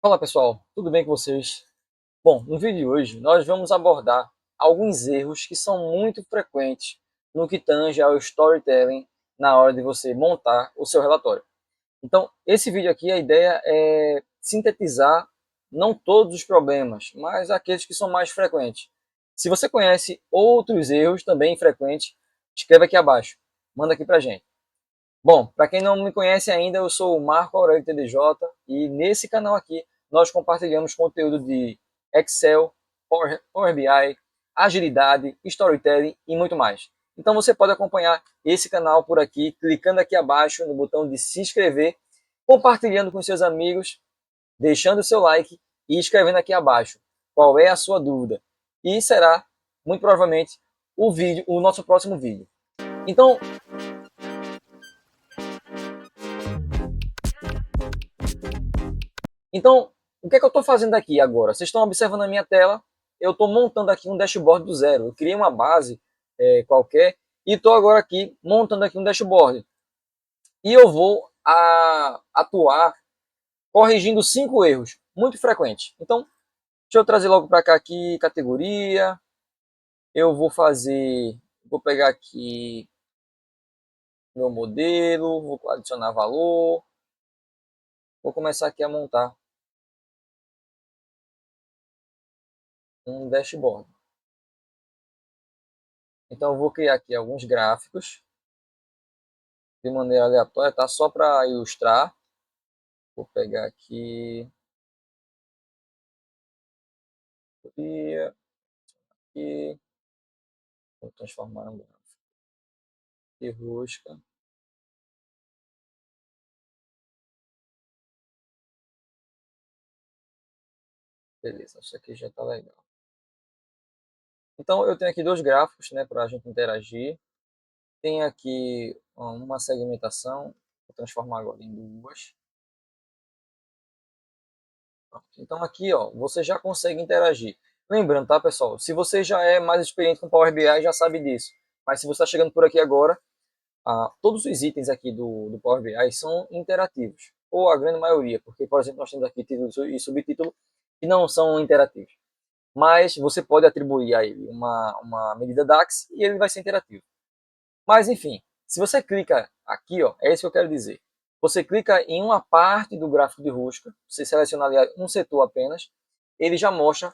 Fala pessoal, tudo bem com vocês? Bom, no vídeo de hoje nós vamos abordar alguns erros que são muito frequentes no que tange ao storytelling na hora de você montar o seu relatório. Então, esse vídeo aqui, a ideia é sintetizar não todos os problemas, mas aqueles que são mais frequentes. Se você conhece outros erros também frequentes, escreva aqui abaixo, manda aqui pra gente. Bom, para quem não me conhece ainda, eu sou o Marco Aurélio TDJ e nesse canal aqui nós compartilhamos conteúdo de Excel, Power BI, agilidade, storytelling e muito mais. Então você pode acompanhar esse canal por aqui, clicando aqui abaixo no botão de se inscrever, compartilhando com seus amigos, deixando seu like e escrevendo aqui abaixo qual é a sua dúvida. E será, muito provavelmente, o nosso próximo vídeo. Então, Então, o que é que eu estou fazendo aqui agora? Vocês estão observando a minha tela, eu estou montando aqui um dashboard do zero. Eu criei uma base qualquer e estou agora aqui montando aqui um dashboard. E eu vou atuar corrigindo 5 erros muito frequentes. Então, deixa eu trazer logo para cá aqui, categoria. Eu vou pegar aqui meu modelo, vou adicionar valor. Vou começar aqui a montar um dashboard. Então, eu vou criar aqui alguns gráficos de maneira aleatória, tá? Só para ilustrar. Vou pegar aqui e vou transformar em gráfico de rosca. Beleza, isso aqui já está legal. Então eu tenho aqui dois gráficos, né, para a gente interagir. Tem aqui uma segmentação, vou transformar agora em duas. Pronto. Então aqui, ó, você já consegue interagir. Lembrando, tá, pessoal? Se você já é mais experiente com Power BI, já sabe disso. Mas se você está chegando por aqui agora, todos os itens aqui do Power BI são interativos, ou a grande maioria, porque, por exemplo, nós temos aqui título e subtítulo que não são interativos. Mas você pode atribuir a ele uma medida DAX e ele vai ser interativo. Mas, enfim, se você clica aqui, ó, é isso que eu quero dizer. Você clica em uma parte do gráfico de rosca, você seleciona ali um setor apenas, ele já mostra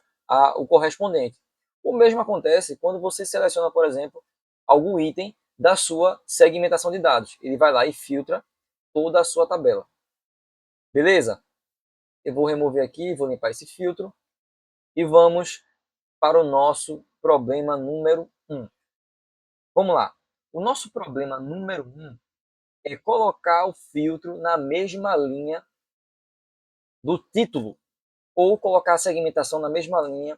o correspondente. O mesmo acontece quando você seleciona, por exemplo, algum item da sua segmentação de dados. Ele vai lá e filtra toda a sua tabela. Beleza? Eu vou remover aqui, vou limpar esse filtro e vamos para o nosso problema número 1. Vamos lá. O nosso problema número 1 é colocar o filtro na mesma linha do título ou colocar a segmentação na mesma linha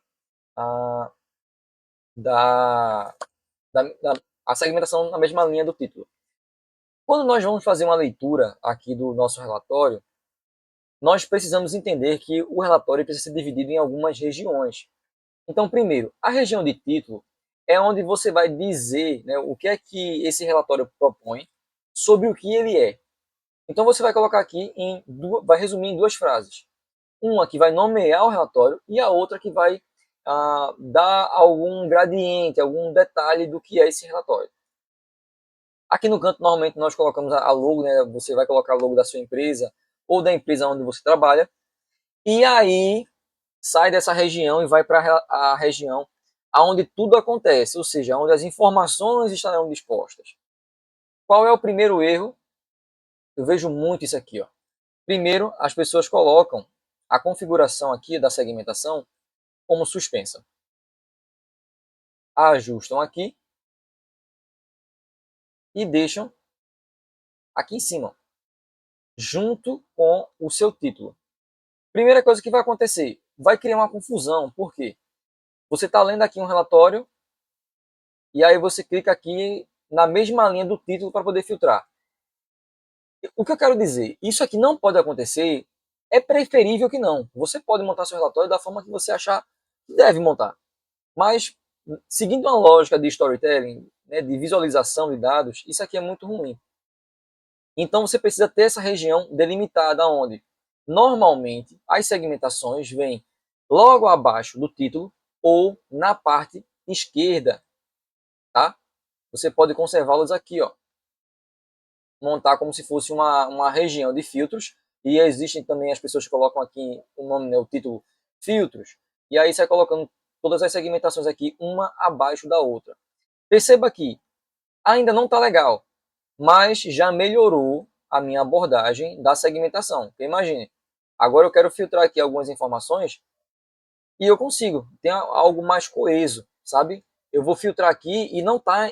ah, da, a segmentação na mesma linha do título. Quando nós vamos fazer uma leitura aqui do nosso relatório, nós precisamos entender que o relatório precisa ser dividido em algumas regiões. Então, primeiro, a região de título é onde você vai dizer, né, o que é que esse relatório propõe sobre o que ele é. Então, você vai colocar aqui vai resumir em duas frases. Uma que vai nomear o relatório e a outra que vai dar algum gradiente, algum detalhe do que é esse relatório. Aqui no canto, normalmente, nós colocamos a logo, né? Você vai colocar a logo da sua empresa ou da empresa onde você trabalha. E aí, sai dessa região e vai para a região onde tudo acontece, ou seja, onde as informações estarão dispostas. Qual é o primeiro erro? Eu vejo muito isso aqui. Ó. Primeiro, as pessoas colocam a configuração aqui da segmentação como suspensa. Ajustam aqui e deixam aqui em cima, junto com o seu título. Primeira coisa que vai acontecer, vai criar uma confusão. Por quê? Você está lendo aqui um relatório e aí você clica aqui na mesma linha do título para poder filtrar. O que eu quero dizer? Isso aqui não pode acontecer, é preferível que não. Você pode montar seu relatório da forma que você achar que deve montar. Mas, seguindo uma lógica de storytelling, né, de visualização de dados, isso aqui é muito ruim. Então você precisa ter essa região delimitada onde? Normalmente, as segmentações vêm logo abaixo do título ou na parte esquerda, tá? Você pode conservá-los aqui, ó. Montar como se fosse uma região de filtros. E existem também as pessoas que colocam aqui o nome, né, o título filtros. E aí você vai colocando todas as segmentações aqui, uma abaixo da outra. Perceba que ainda não está legal, mas já melhorou a minha abordagem da segmentação. Porque imagine, agora eu quero filtrar aqui algumas informações e eu consigo, tem algo mais coeso, sabe? Eu vou filtrar aqui e não tá,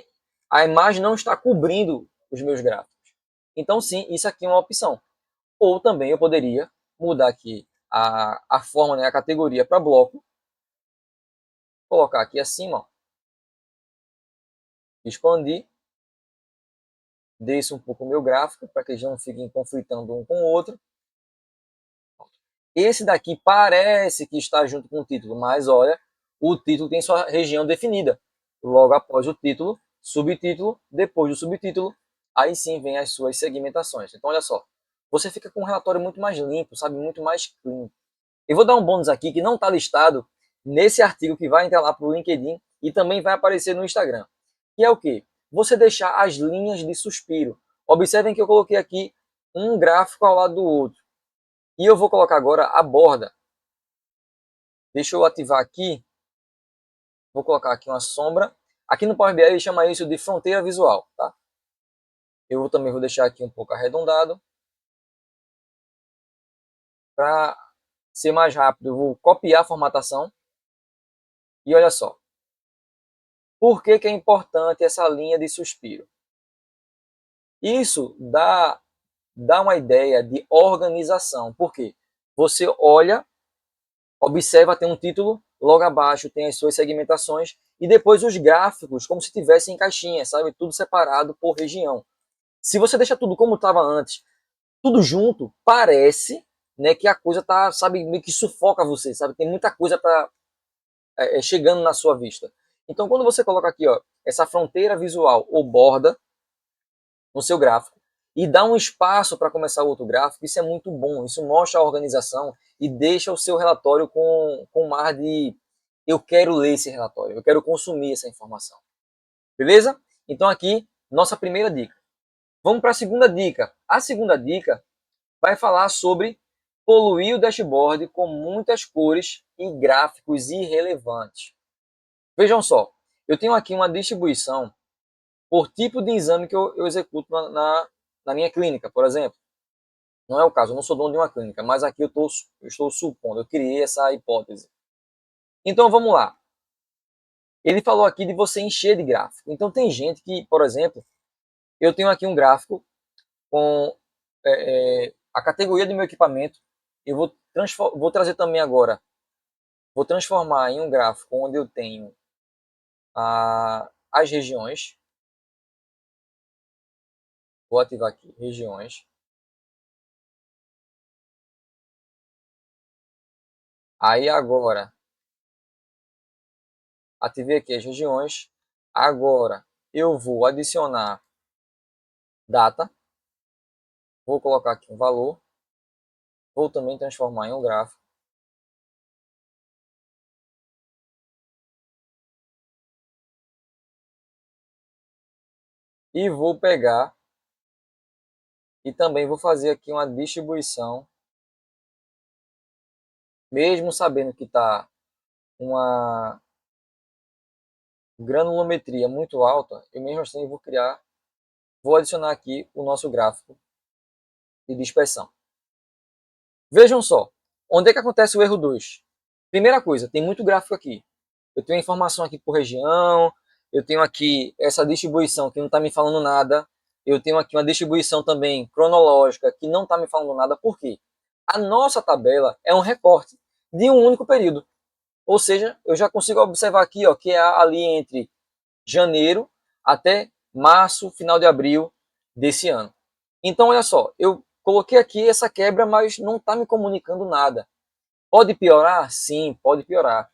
a imagem não está cobrindo os meus gráficos. Então sim, isso aqui é uma opção. Ou também eu poderia mudar aqui a forma, né, a categoria para bloco, colocar aqui acima, ó, expandir, desce um pouco o meu gráfico para que eles não fiquem conflitando um com o outro. Esse daqui parece que está junto com o título, mas olha, o título tem sua região definida. Logo após o título, subtítulo, depois do subtítulo, aí sim vem as suas segmentações. Então olha só, você fica com um relatório muito mais limpo, sabe, muito mais clean. Eu vou dar um bônus aqui que não está listado nesse artigo que vai entrar lá para o LinkedIn e também vai aparecer no Instagram. Que é o quê? Você deixar as linhas de suspiro. Observem que eu coloquei aqui um gráfico ao lado do outro. E eu vou colocar agora a borda. Deixa eu ativar aqui. Vou colocar aqui uma sombra. Aqui no Power BI ele chama isso de fronteira visual, tá? Eu também vou deixar aqui um pouco arredondado. Para ser mais rápido, eu vou copiar a formatação. E olha só. Por que é importante essa linha de suspiro? Isso dá uma ideia de organização. Por quê? Você olha, observa, tem um título, logo abaixo tem as suas segmentações e depois os gráficos, como se tivessem em caixinha, sabe? Tudo separado por região. Se você deixa tudo como estava antes, tudo junto, parece, né, que a coisa tá, sabe, meio que sufoca você, sabe? Tem muita coisa para chegando na sua vista. Então, quando você coloca aqui, ó, essa fronteira visual ou borda no seu gráfico e dá um espaço para começar o outro gráfico, isso é muito bom. Isso mostra a organização e deixa o seu relatório com um ar de eu quero ler esse relatório, eu quero consumir essa informação. Beleza? Então aqui, nossa primeira dica. Vamos para a segunda dica. A segunda dica vai falar sobre poluir o dashboard com muitas cores e gráficos irrelevantes. Vejam só, eu tenho aqui uma distribuição por tipo de exame que eu executo na minha clínica, por exemplo. Não é o caso, eu não sou dono de uma clínica, mas aqui eu estou supondo, eu criei essa hipótese. Então vamos lá. Ele falou aqui de você encher de gráfico. Então tem gente que, por exemplo, eu tenho aqui um gráfico com a categoria do meu equipamento. Eu vou trazer também agora, vou transformar em um gráfico onde eu tenho as regiões. Vou ativar aqui, regiões. Aí agora, ativei aqui as regiões. Agora eu vou adicionar data. Vou colocar aqui um valor. Vou também transformar em um gráfico. E vou pegar e também vou fazer aqui uma distribuição. Mesmo sabendo que está uma granulometria muito alta, eu mesmo assim vou adicionar aqui o nosso gráfico de dispersão. Vejam só, onde é que acontece o erro 2? Primeira coisa, tem muito gráfico aqui. Eu tenho informação aqui por região, eu tenho aqui essa distribuição que não está me falando nada, eu tenho aqui uma distribuição também cronológica que não está me falando nada. Por quê? A nossa tabela é um recorte de um único período. Ou seja, eu já consigo observar aqui, ó, que é ali entre janeiro até março, final de abril desse ano. Então, olha só, eu coloquei aqui essa quebra, mas não está me comunicando nada. Pode piorar? Sim, pode piorar.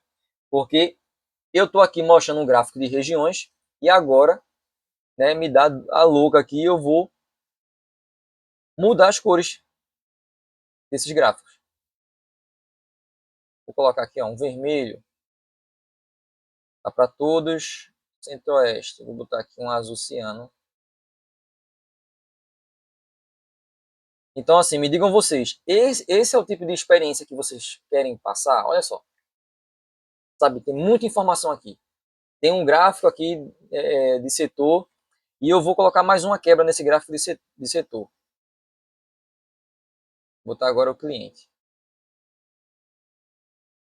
Porque eu estou aqui mostrando um gráfico de regiões e agora, né, me dá a louca aqui, eu vou mudar as cores desses gráficos. Vou colocar aqui ó, um vermelho. Tá para todos. Centro-Oeste. Vou botar aqui um azul ciano. Então, assim, me digam vocês, esse é o tipo de experiência que vocês querem passar? Olha só, sabe, tem muita informação aqui. Tem um gráfico aqui de setor e eu vou colocar mais uma quebra nesse gráfico de setor. Vou botar agora o cliente.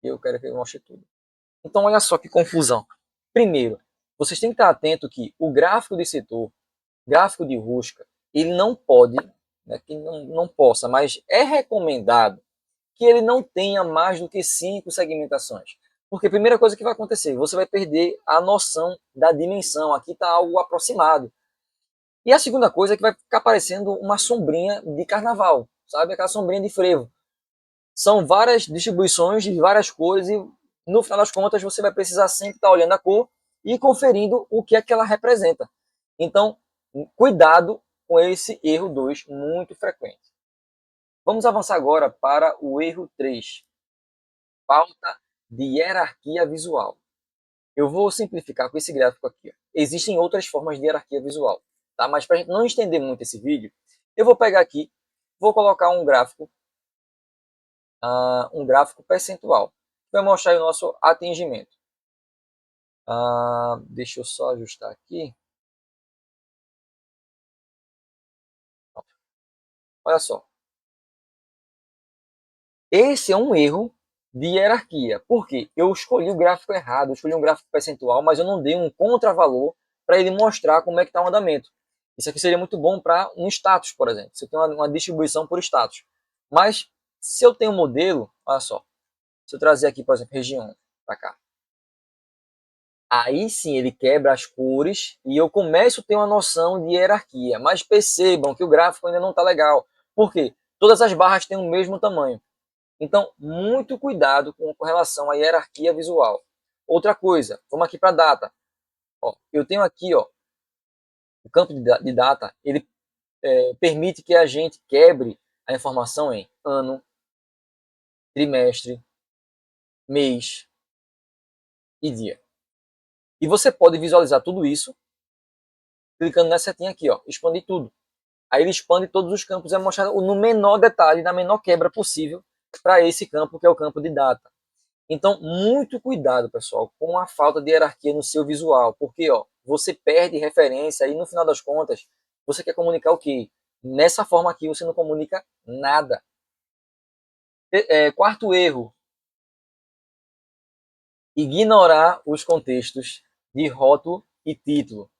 Eu quero que ele mostre tudo. Então, olha só que confusão. Primeiro, vocês têm que estar atento que o gráfico de setor, gráfico de rosca, ele não pode, né, que não possa, mas é recomendado que ele não tenha mais do que 5 segmentações. Porque a primeira coisa que vai acontecer, você vai perder a noção da dimensão. Aqui está algo aproximado. E a segunda coisa é que vai ficar parecendo uma sombrinha de carnaval, sabe? Aquela sombrinha de frevo. São várias distribuições de várias cores e no final das contas você vai precisar sempre estar olhando a cor e conferindo o que é que ela representa. Então, cuidado com esse erro 2 muito frequente. Vamos avançar agora para o erro 3. Falta de hierarquia visual. Eu vou simplificar com esse gráfico aqui. Existem outras formas de hierarquia visual, tá? Mas para a gente não estender muito esse vídeo, eu vou pegar aqui, vou colocar um gráfico percentual. Vai mostrar o nosso atingimento. Deixa eu só ajustar aqui. Olha só. Esse é um erro de hierarquia. Por quê? Eu escolhi o gráfico errado, eu escolhi um gráfico percentual, mas eu não dei um contravalor para ele mostrar como é que está o andamento. Isso aqui seria muito bom para um status, por exemplo. Você tem uma distribuição por status. Mas se eu tenho um modelo, olha só. Se eu trazer aqui, por exemplo, região para cá. Aí sim ele quebra as cores e eu começo a ter uma noção de hierarquia. Mas percebam que o gráfico ainda não está legal. Por quê? Todas as barras têm o mesmo tamanho. Então, muito cuidado com relação à hierarquia visual. Outra coisa, vamos aqui para a data. Ó, eu tenho aqui ó, o campo de data, ele permite que a gente quebre a informação em ano, trimestre, mês e dia. E você pode visualizar tudo isso clicando nessa setinha aqui, ó, expandir tudo. Aí ele expande todos os campos e vai mostrar no menor detalhe, na menor quebra possível para esse campo que é o campo de data. Então, muito cuidado, pessoal, com a falta de hierarquia no seu visual, porque ó, você perde referência e no final das contas, você quer comunicar o quê? Nessa forma aqui você não comunica nada. Quarto erro, ignorar os contextos de rótulo e título.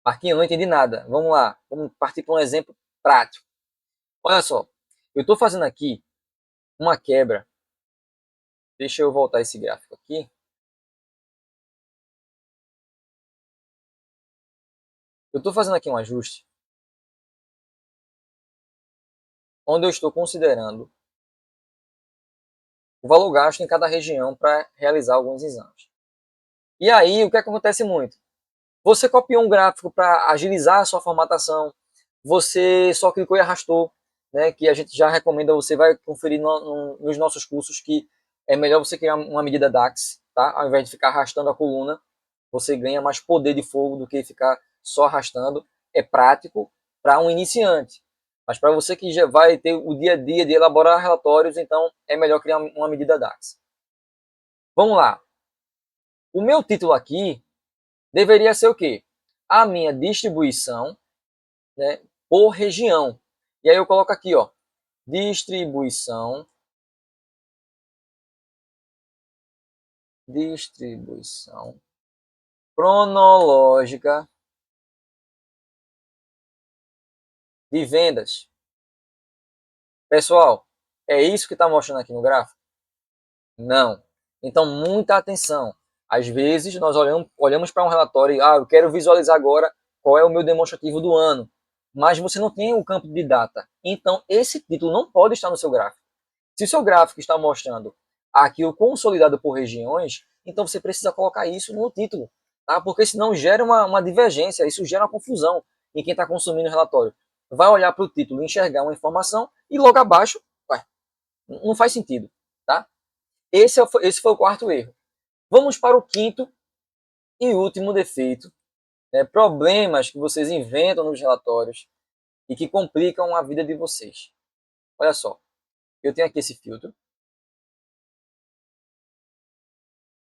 Marquinhos, não entendi nada. Vamos lá, vamos partir para um exemplo prático. Olha só, eu estou fazendo aqui uma quebra. Deixa eu voltar esse gráfico aqui. Eu estou fazendo aqui um ajuste onde eu estou considerando o valor gasto em cada região para realizar alguns exames. E aí, o que acontece muito? Você copiou um gráfico para agilizar a sua formatação, você só clicou e arrastou, né, que a gente já recomenda, você vai conferir nos nossos cursos que é melhor você criar uma medida DAX, tá? Ao invés de ficar arrastando a coluna, você ganha mais poder de fogo do que ficar só arrastando. É prático para um iniciante, mas para você que já vai ter o dia a dia de elaborar relatórios, então é melhor criar uma medida DAX. Vamos lá. O meu título aqui deveria ser o quê? A minha distribuição, né, por região. E aí eu coloco aqui, ó, distribuição cronológica de vendas. Pessoal, é isso que está mostrando aqui no gráfico? Não. Então, muita atenção. Às vezes, nós olhamos para um relatório e, eu quero visualizar agora qual é o meu demonstrativo do ano. Mas você não tem o campo de data. Então, esse título não pode estar no seu gráfico. Se o seu gráfico está mostrando aqui o consolidado por regiões, então você precisa colocar isso no título. Tá? Porque senão gera uma divergência, isso gera uma confusão em quem está consumindo o relatório. Vai olhar para o título, enxergar uma informação e logo abaixo, não faz sentido. Tá? Esse foi o quarto erro. Vamos para o quinto e último defeito, né? Problemas que vocês inventam nos relatórios e que complicam a vida de vocês. Olha só, eu tenho aqui esse filtro,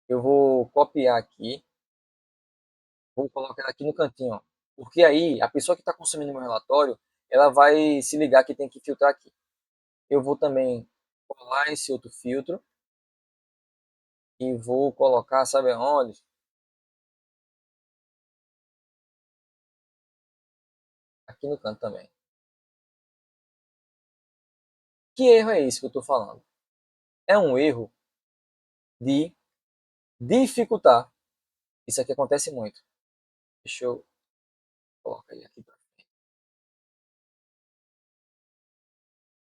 eu vou copiar aqui, vou colocar aqui no cantinho, ó, porque aí a pessoa que está consumindo meu relatório, ela vai se ligar que tem que filtrar aqui. Eu vou também colar esse outro filtro e vou colocar, sabe aonde? Aqui no canto também. Que erro é esse que eu estou falando? É um erro de dificultar. Isso aqui acontece muito. Deixa eu colocar ele aqui.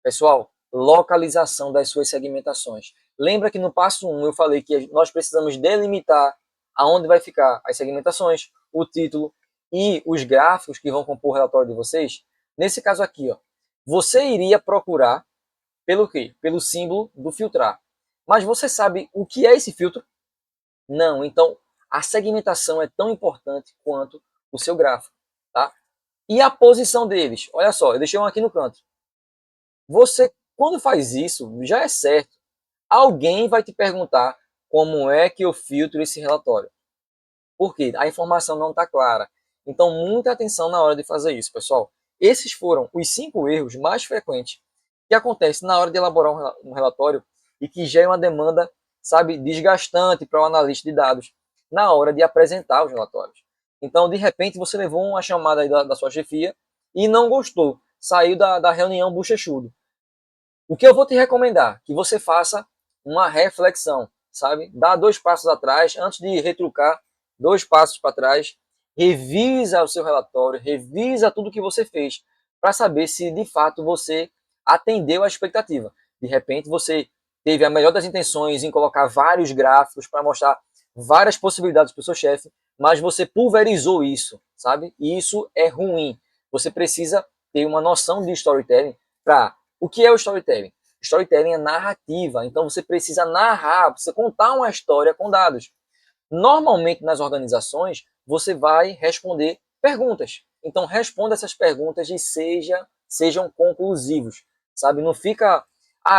Pessoal, localização das suas segmentações. Lembra que no passo 1 eu falei que nós precisamos delimitar aonde vai ficar as segmentações, o título e os gráficos que vão compor o relatório de vocês? Nesse caso aqui, ó, você iria procurar pelo quê? Pelo símbolo do filtrar. Mas você sabe o que é esse filtro? Não. Então, a segmentação é tão importante quanto o seu gráfico, tá? E a posição deles? Olha só, eu deixei um aqui no canto. Você, quando faz isso, já é certo. Alguém vai te perguntar como é que eu filtro esse relatório. Por quê? A informação não está clara. Então, muita atenção na hora de fazer isso, pessoal. Esses foram os 5 erros mais frequentes que acontecem na hora de elaborar um relatório e que geram uma demanda, sabe, desgastante para o analista de dados na hora de apresentar os relatórios. Então, de repente, você levou uma chamada aí da sua chefia e não gostou, saiu da reunião bochechudo. O que eu vou te recomendar? Que você faça uma reflexão, sabe? Dá 2 passos atrás, antes de retrucar, 2 passos para trás, revisa o seu relatório, revisa tudo que você fez, para saber se de fato você atendeu a expectativa. De repente você teve a melhor das intenções em colocar vários gráficos para mostrar várias possibilidades para o seu chefe, mas você pulverizou isso, sabe? E isso é ruim. Você precisa ter uma noção de storytelling para o que é o storytelling? Storytelling é narrativa, então você precisa narrar, precisa contar uma história com dados. Normalmente nas organizações você vai responder perguntas. Então responda essas perguntas e sejam conclusivos, sabe? Não fica,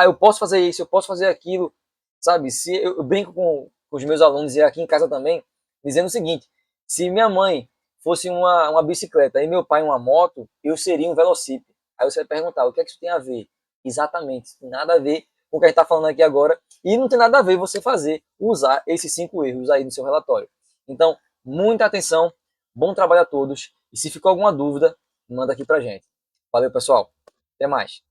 eu posso fazer isso, eu posso fazer aquilo, sabe? Se eu brinco com os meus alunos e aqui em casa também, dizendo o seguinte: se minha mãe fosse uma bicicleta e meu pai uma moto, eu seria um velocípede. Aí você vai perguntar, o que é que isso tem a ver? Exatamente, nada a ver com o que a gente está falando aqui agora, e não tem nada a ver você usar esses 5 erros aí no seu relatório. Então, muita atenção, bom trabalho a todos, e se ficou alguma dúvida, manda aqui pra gente. Valeu, pessoal, até mais.